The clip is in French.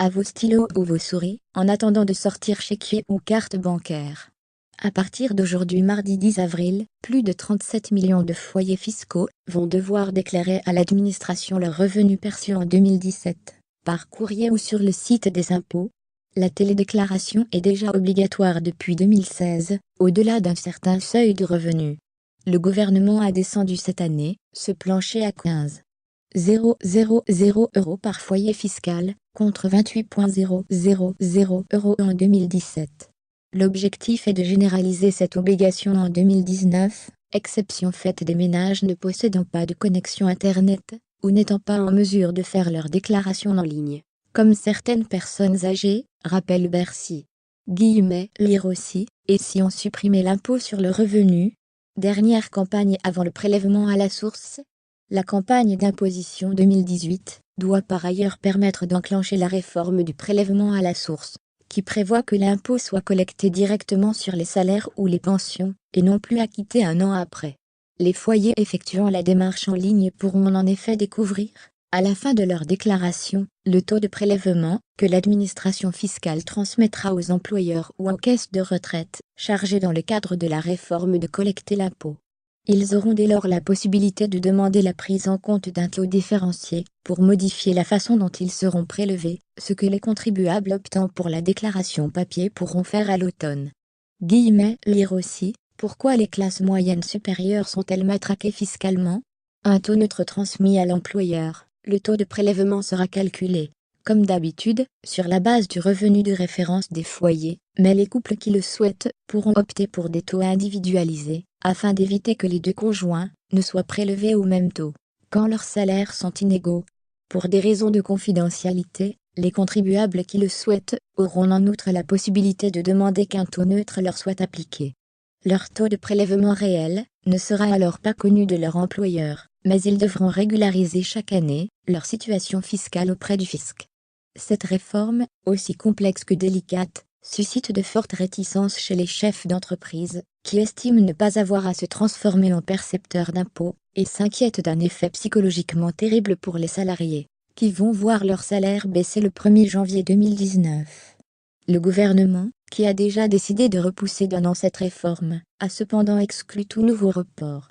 à vos stylos ou vos souris, en attendant de sortir chéquier ou carte bancaire. À partir d'aujourd'hui mardi 10 avril, plus de 37 millions de foyers fiscaux vont devoir déclarer à l'administration leurs revenus perçus en 2017, par courrier ou sur le site des impôts. La télédéclaration est déjà obligatoire depuis 2016, au-delà d'un certain seuil de revenus. Le gouvernement a descendu cette année ce plancher à 15,000 € par foyer fiscal, contre 28,000 € en 2017. L'objectif est de généraliser cette obligation en 2019, exception faite des ménages ne possédant pas de connexion Internet, ou n'étant pas en mesure de faire leur déclaration en ligne, comme certaines personnes âgées, rappelle Bercy. Lire aussi, et si on supprimait l'impôt sur le revenu? Dernière campagne avant le prélèvement à la source. La campagne d'imposition 2018 doit par ailleurs permettre d'enclencher la réforme du prélèvement à la source, qui prévoit que l'impôt soit collecté directement sur les salaires ou les pensions, et non plus acquitté un an après. Les foyers effectuant la démarche en ligne pourront en effet découvrir, à la fin de leur déclaration, le taux de prélèvement que l'administration fiscale transmettra aux employeurs ou aux caisses de retraite, chargées dans le cadre de la réforme de collecter l'impôt. Ils auront dès lors la possibilité de demander la prise en compte d'un taux différencié, pour modifier la façon dont ils seront prélevés, ce que les contribuables optant pour la déclaration papier pourront faire à l'automne. Lire aussi, pourquoi les classes moyennes supérieures sont-elles matraquées fiscalement? Un taux neutre transmis à l'employeur, le taux de prélèvement sera calculé, comme d'habitude, sur la base du revenu de référence des foyers, mais les couples qui le souhaitent pourront opter pour des taux individualisés, afin d'éviter que les deux conjoints ne soient prélevés au même taux, quand leurs salaires sont inégaux. Pour des raisons de confidentialité, les contribuables qui le souhaitent auront en outre la possibilité de demander qu'un taux neutre leur soit appliqué. Leur taux de prélèvement réel ne sera alors pas connu de leur employeur, mais ils devront régulariser chaque année leur situation fiscale auprès du fisc. Cette réforme, aussi complexe que délicate, suscite de fortes réticences chez les chefs d'entreprise, qui estiment ne pas avoir à se transformer en percepteurs d'impôts, et s'inquiètent d'un effet psychologiquement terrible pour les salariés, qui vont voir leur salaire baisser le 1er janvier 2019. Le gouvernement, qui a déjà décidé de repousser d'un an cette réforme, a cependant exclu tout nouveau report.